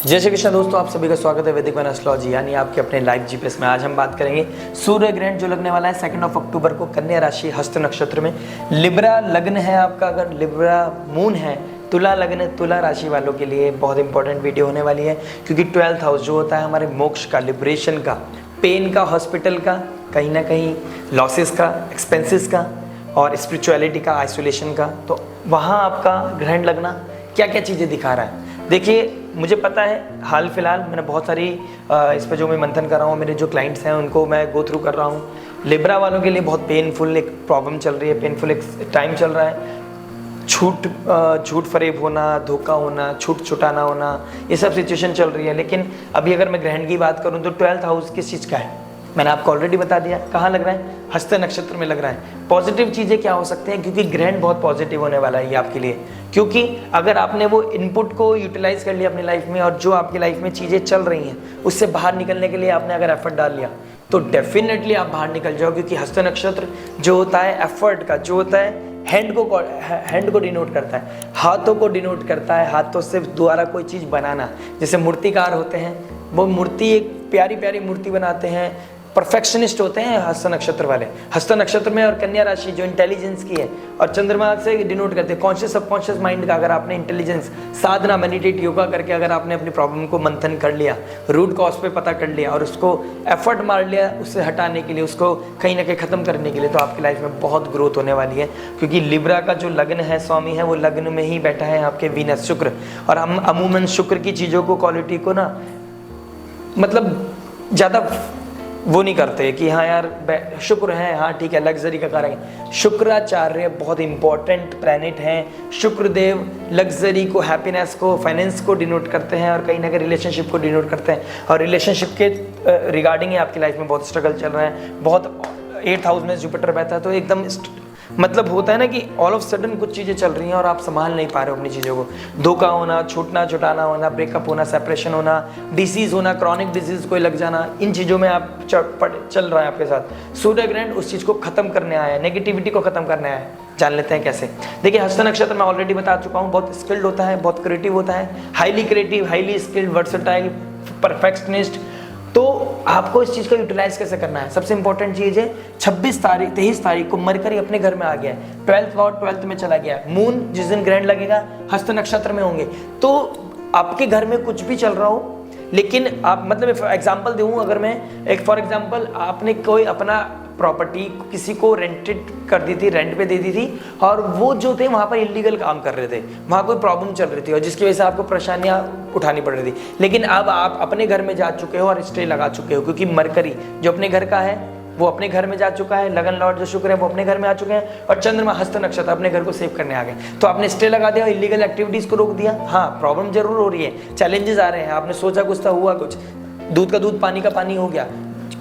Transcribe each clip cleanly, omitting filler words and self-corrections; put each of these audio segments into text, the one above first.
जय श्री कृष्ण दोस्तों, आप सभी का स्वागत है वैदिक एस्ट्रोलॉजी यानी आपके अपने लाइव जीपीएस में। आज हम बात करेंगे सूर्य ग्रहण जो लगने वाला है 2 अक्टूबर को कन्या राशि हस्त नक्षत्र में। लिब्रा लग्न है आपका, अगर लिब्रा मून है, तुला लग्न है, तुला राशि वालों के लिए बहुत इंपॉर्टेंट वीडियो होने वाली है, क्योंकि 12th हाउस जो होता है हमारे मोक्ष का, लिबरेशन का, पेन का, हॉस्पिटल का, कहीं ना कहीं लॉसेस का, एक्सपेंसेस का और स्पिरिचुअलिटी का, आइसोलेशन का, तो वहाँ आपका ग्रहण लगना क्या क्या चीज़ें दिखा रहा है। देखिए, मुझे पता है हाल फिलहाल मैंने बहुत सारी इस पर जो मैं मंथन कर रहा हूँ, मेरे जो क्लाइंट्स हैं उनको मैं गो थ्रू कर रहा हूँ। लिब्रा वालों के लिए बहुत पेनफुल एक प्रॉब्लम चल रही है, पेनफुल एक टाइम चल रहा है। झूठ फरेब होना, धोखा होना, छूट छुटाना होना, ये सब सिचुएशन चल रही है। लेकिन अभी अगर मैं ग्रहण की बात करूँ तो 12th हाउस किस चीज़ का है मैंने आपको ऑलरेडी बता दिया। कहाँ लग रहा है? हस्त नक्षत्र में लग रहा है। पॉजिटिव चीज़ें क्या हो सकते हैं, क्योंकि ग्रहण बहुत पॉजिटिव होने वाला है ये आपके लिए, क्योंकि अगर आपने वो इनपुट को यूटिलाइज कर लिया अपनी लाइफ में और जो आपकी लाइफ में चीज़ें चल रही हैं उससे बाहर निकलने के लिए आपने अगर एफर्ट डाल लिया तो डेफिनेटली आप बाहर निकल जाओ। क्योंकि हस्त नक्षत्र जो होता है एफर्ट का, जो होता है हैंड को डिनोट करता है, हाथों को डिनोट करता है, हाथों से द्वारा कोई चीज़ बनाना। जैसे मूर्तिकार होते हैं, वो मूर्ति एक प्यारी प्यारी मूर्ति बनाते हैं, परफेक्शनिस्ट होते हैं हस्त नक्षत्र वाले। हस्त नक्षत्र में और कन्या राशि जो इंटेलिजेंस की है और चंद्रमा से डिनोट करते हैं कॉन्शियस सबकॉन्शियस माइंड का। अगर आपने इंटेलिजेंस, साधना, मेडिटेट, योगा करके अगर आपने अपनी प्रॉब्लम को मंथन कर लिया, रूट कॉज पे पता कर लिया और उसको एफर्ट मार लिया उससे हटाने के लिए, उसको कहीं ना कहीं खत्म करने के लिए, तो आपकी लाइफ में बहुत ग्रोथ होने वाली है। क्योंकि लिब्रा का जो लग्न है, स्वामी है, वो लग्न में ही बैठा है आपके वीनस, शुक्र। और हम अमूमन शुक्र की चीज़ों को, क्वालिटी को ना, मतलब ज़्यादा वो नहीं करते कि हाँ यार शुक्र है, हाँ ठीक है, लग्जरी का कारण है। शुक्राचार्य बहुत इंपॉर्टेंट प्लैनेट हैं। शुक्रदेव लग्जरी को, हैप्पीनेस को, फाइनेंस को डिनोट करते हैं और कहीं ना कहीं रिलेशनशिप को डिनोट करते हैं। और रिलेशनशिप के रिगार्डिंग ही आपकी लाइफ में बहुत स्ट्रगल चल रहा है। बहुत 8th हाउस में जुपिटर बैठा है तो एकदम मतलब होता है ना कि ऑल ऑफ सडन कुछ चीज़ें चल रही हैं और आप संभाल नहीं पा रहे हो अपनी चीज़ों को। धोखा होना, छूटना छुटाना होना, ब्रेकअप होना, सेपरेशन होना, डिसीज़ होना, क्रॉनिक डिजीज़ कोई लग जाना, इन चीज़ों में आप चल रहा है आपके साथ। सूर्य ग्रहण उस चीज़ को खत्म करने आया है, नेगेटिविटी को खत्म करने आया है। जान लेते हैं कैसे। देखिए, हस्त नक्षत्र मैं ऑलरेडी बता चुका हूँ, बहुत स्किल्ड होता है, बहुत क्रिएटिव होता है, highly creative, highly skilled, versatile, perfectionist. तो आपको इस चीज़ का यूटिलाइज कैसे करना है, सबसे इंपॉर्टेंट चीज़ है 23 तारीख को मरकरी अपने घर में आ गया है, 12th लॉर्ड 12th में चला गया है। मून जिस दिन ग्रहण लगेगा हस्त नक्षत्र में होंगे, तो आपके घर में कुछ भी चल रहा हो, लेकिन आप, मतलब एग्जांपल दूँ अगर मैं, एक फॉर एग्जांपल आपने कोई अपना प्रॉपर्टी किसी को रेंटेड कर दी थी, रेंट पे दे दी थी, और वो जो थे वहाँ पर इलीगल काम कर रहे थे, वहाँ कोई प्रॉब्लम चल रही थी और जिसकी वजह से आपको परेशानियाँ उठानी पड़ रही थी। लेकिन अब आप अपने घर में जा चुके हो और स्टे लगा चुके हो, क्योंकि मरकरी जो अपने घर का है वो अपने घर में जा चुका है, लगन लॉर्ड जो शुक्र है वो अपने घर में आ चुके हैं, और चंद्रमा हस्त नक्षत्र अपने घर को सेव करने आ गए। तो आपने स्टे लगा दिया, इलीगल एक्टिविटीज़ को रोक दिया। हाँ, प्रॉब्लम जरूर हो रही है, चैलेंजेस आ रहे हैं, आपने सोचा कुछ था, हुआ कुछ, दूध का दूध पानी का पानी हो गया।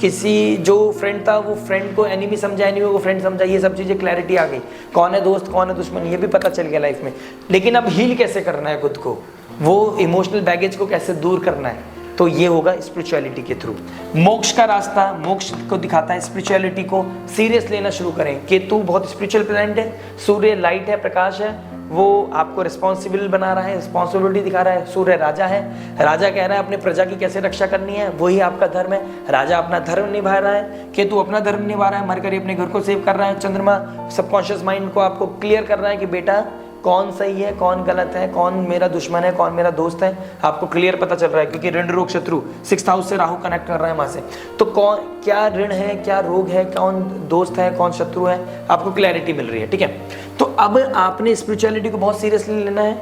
किसी जो फ्रेंड था वो फ्रेंड को एनिमी समझा, एनिमी को फ्रेंड समझा, ये सब चीज़ें क्लैरिटी आ गई, कौन है दोस्त कौन है दुश्मन, ये भी पता चल गया लाइफ में। लेकिन अब हील कैसे करना है खुद को, वो इमोशनल बैगेज को कैसे दूर करना है, तो ये होगा स्पिरिचुअलिटी के थ्रू। मोक्ष का रास्ता, मोक्ष को दिखाता है, स्पिरिचुअलिटी को सीरियस लेना शुरू करें। केतु बहुत स्पिरिचुअल प्लैनेट है, सूर्य लाइट है, प्रकाश है, वो आपको रिस्पॉन्सिबल बना रहा है, रिस्पॉन्सिबिलिटी दिखा रहा है। सूर्य राजा है, राजा कह रहा है अपने प्रजा की कैसे रक्षा करनी है, वही आपका धर्म है। राजा अपना धर्म निभा रहा है, केतु अपना धर्म निभा रहा है, मरकरी अपने घर को सेव कर रहा है, चंद्रमा सबकॉन्शियस माइंड को आपको क्लियर कर रहा है कि बेटा कौन सही है कौन गलत है, कौन मेरा दुश्मन है कौन मेरा दोस्त है, आपको क्लियर पता चल रहा है। क्योंकि ऋण रोग शत्रु 6th हाउस से राहु कनेक्ट कर रहा है वहाँ से, तो कौन क्या ऋण है, क्या रोग है, कौन दोस्त है कौन शत्रु है, आपको क्लैरिटी मिल रही है। ठीक है, तो अब आपने स्पिरिचुअलिटी को बहुत सीरियसली लेना है,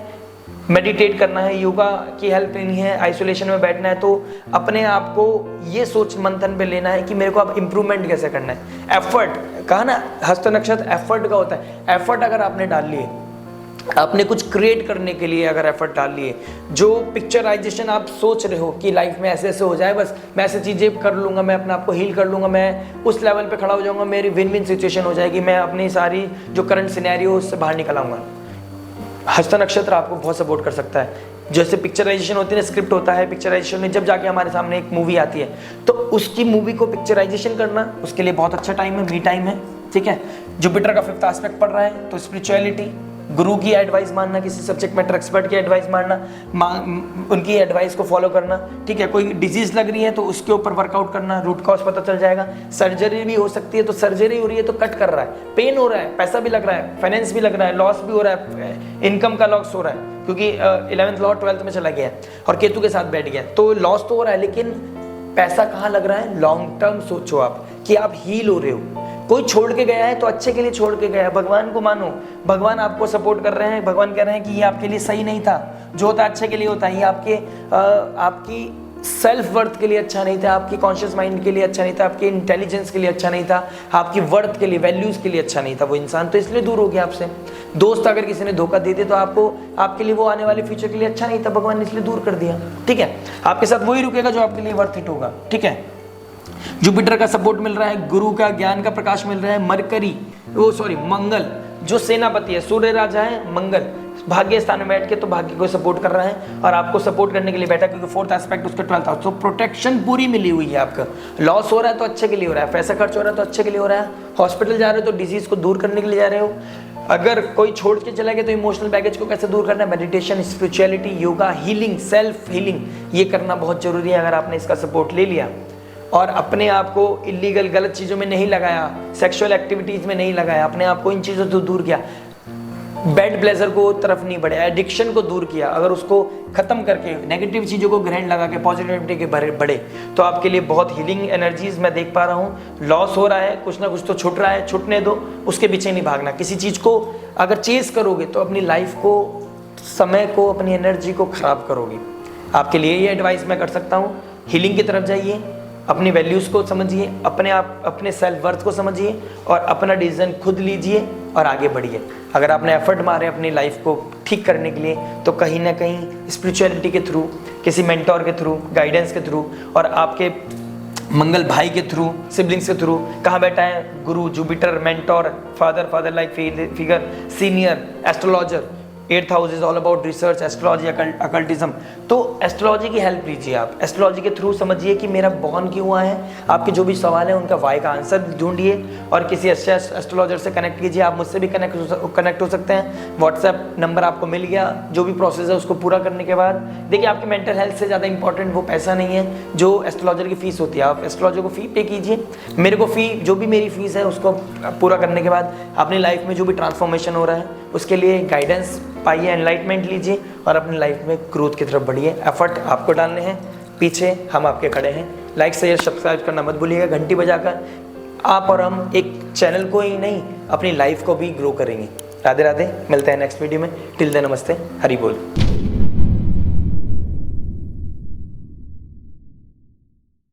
मेडिटेट करना है, योगा की हेल्प लेनी है, आइसोलेशन में बैठना है। तो अपने आप को ये सोच मंथन पे लेना है कि मेरे को अब इम्प्रूवमेंट कैसे करना है। एफर्ट कहा ना, हस्त नक्षत्र एफर्ट का होता है। एफर्ट अगर आपने डाल लिए, आपने कुछ क्रिएट करने के लिए अगर एफर्ट डाल लिए, जो पिक्चराइजेशन आप सोच रहे हो कि लाइफ में ऐसे ऐसे हो जाए, बस मैं ऐसे चीज़ें कर लूँगा, मैं अपने आप को हील कर लूँगा, मैं उस लेवल पे खड़ा हो जाऊँगा, मेरी विन विन सिचुएशन हो जाएगी, मैं अपनी सारी जो करंट सिनेरियो उससे बाहर निकल आऊँगा। हस्त नक्षत्र आपको बहुत सपोर्ट कर सकता है। जैसे पिक्चराइजेशन होती है ना, स्क्रिप्ट होता है, पिक्चराइजेशन में जब जाके हमारे सामने एक मूवी आती है तो उसकी मूवी को पिक्चराइजेशन करना, उसके लिए बहुत अच्छा टाइम है, मी टाइम है। ठीक है, जुपिटर का 5th एस्पेक्ट पड़ रहा है, तो स्पिरिचुअलिटी, गुरु की एडवाइस मानना, किसी सब्जेक्ट मैटर एक्सपर्ट की एडवाइस मानना, उनकी एडवाइस को फॉलो करना, ठीक है। कोई डिजीज लग रही है तो उसके ऊपर वर्कआउट करना, रूट कॉज पता चल जाएगा। सर्जरी भी हो सकती है, तो सर्जरी हो रही है तो कट कर रहा है, पेन हो रहा है, पैसा भी लग रहा है, फाइनेंस भी लग रहा है, लॉस भी हो रहा है, इनकम का लॉस हो रहा है, क्योंकि 11th लॉ 12th में चला गया और केतु के साथ बैठ गया, तो लॉस तो हो रहा है, लेकिन पैसा कहाँ लग रहा है? लॉन्ग टर्म सोचो आप कि आप हील हो रहे हो। कोई छोड़ के गया है तो अच्छे के लिए छोड़ के गया है, भगवान को मानो, भगवान आपको सपोर्ट कर रहे हैं, भगवान कह रहे हैं कि ये आपके लिए सही नहीं था, जो होता है अच्छे के लिए होता है, ये आपकी सेल्फ वर्थ के लिए अच्छा नहीं था, आपकी कॉन्शियस माइंड के लिए अच्छा नहीं था, आपके इंटेलिजेंस के लिए अच्छा नहीं था, आपकी वर्थ के लिए, वैल्यूज के लिए अच्छा नहीं था वो इंसान, तो इसलिए दूर हो गया आपसे। दोस्त अगर किसी ने धोखा दे दिया तो आपके लिए वो आने वाले फ्यूचर के लिए अच्छा नहीं था, भगवान ने इसलिए दूर कर दिया, ठीक है। आपके साथ वही रुकेगा जो आपके लिए वर्थ इट होगा, ठीक है। जुपिटर का सपोर्ट मिल रहा है, गुरु का ज्ञान का प्रकाश मिल रहा है, मंगल जो सेनापति है, सूर्य राजा है, मंगल भाग्य स्थान में बैठ के तो भाग्य को सपोर्ट कर रहा है और आपको सपोर्ट करने के लिए बैठा, क्योंकि 4th एस्पेक्ट उसके 12th हाउस, तो प्रोटेक्शन पूरी मिली हुई है। आपका लॉस हो रहा है तो अच्छे के लिए हो रहा है, पैसा खर्च हो रहा है तो अच्छे के लिए हो रहा है, हॉस्पिटल जा रहे हो तो डिजीज को दूर करने के लिए जा रहे हो, अगर कोई छोड़ के चला गया तो इमोशनल बैगेज को कैसे दूर करना है, meditation, spirituality, yoga, healing, self healing, ये करना बहुत जरूरी है। अगर आपने इसका सपोर्ट ले लिया और अपने आप को इलीगल गलत चीज़ों में नहीं लगाया, सेक्सुअल एक्टिविटीज़ में नहीं लगाया, अपने आप को इन चीज़ों से दूर किया, बैड प्लेजर को तरफ नहीं बढ़े, एडिक्शन को दूर किया, अगर उसको खत्म करके नेगेटिव चीज़ों को ग्रहण लगा के पॉजिटिविटी के बढ़े, तो आपके लिए बहुत हीलिंग एनर्जीज मैं देख पा रहा हूँ। लॉस हो रहा है, कुछ ना कुछ तो छूट रहा है, छूटने दो, उसके पीछे नहीं भागना। किसी चीज़ को अगर चेस करोगे तो अपनी लाइफ को, समय को, अपनी एनर्जी को खराब करोगे। आपके लिए ये एडवाइस मैं कर सकता हूँ, हीलिंग की तरफ जाइए, अपनी वैल्यूज़ को समझिए, अपने सेल्फ वर्थ को समझिए और अपना डिसीजन खुद लीजिए और आगे बढ़िए। अगर आपने एफर्ट मारे अपनी लाइफ को ठीक करने के लिए, तो कहीं ना कहीं स्पिरिचुअलिटी के थ्रू, किसी मेंटोर के थ्रू, गाइडेंस के थ्रू और आपके मंगल भाई के थ्रू, सिबलिंग्स के थ्रू, कहाँ बैठा है गुरु, Jupiter, mentor, father like figure, senior, astrologer. 8th house is all about research, astrology, occultism. तो एस्ट्रोलॉजी की हेल्प लीजिए आप, एस्ट्रोलॉजी के थ्रू समझिए कि मेरा बॉर्न क्यों हुआ है, आपके जो भी सवाल है उनका वाई का आंसर ढूंढिए और किसी अच्छे एस्ट्रोलॉजर से कनेक्ट कीजिए। आप मुझसे भी कनेक्ट हो सकते हैं, व्हाट्सएप नंबर आपको मिल गया। जो भी प्रोसेस है उसको पूरा करने के बाद देखिए, आपकी मेंटल हेल्थ से ज़्यादा इंपॉर्टेंट वो पैसा नहीं है जो एस्ट्रोलॉजर की फीस होती है। आप एस्ट्रोलॉजर को फ़ी पे कीजिए, मेरे को फ़ी, जो भी मेरी फीस है उसको पूरा करने के बाद अपनी लाइफ में जो भी ट्रांसफॉर्मेशन हो रहा है उसके लिए गाइडेंस पाइए, एनलाइटमेंट लीजिए और अपनी लाइफ में ग्रोथ की तरफ बढ़िए। एफर्ट आपको डालने हैं, पीछे हम आपके खड़े हैं। लाइक शेयर सब्सक्राइब करना मत भूलिएगा, घंटी बजाकर आप और हम एक चैनल को ही नहीं, अपनी लाइफ को भी ग्रो करेंगे। राधे राधे, मिलते हैं नेक्स्ट वीडियो में। टिल देन नमस्ते, हरि बोल।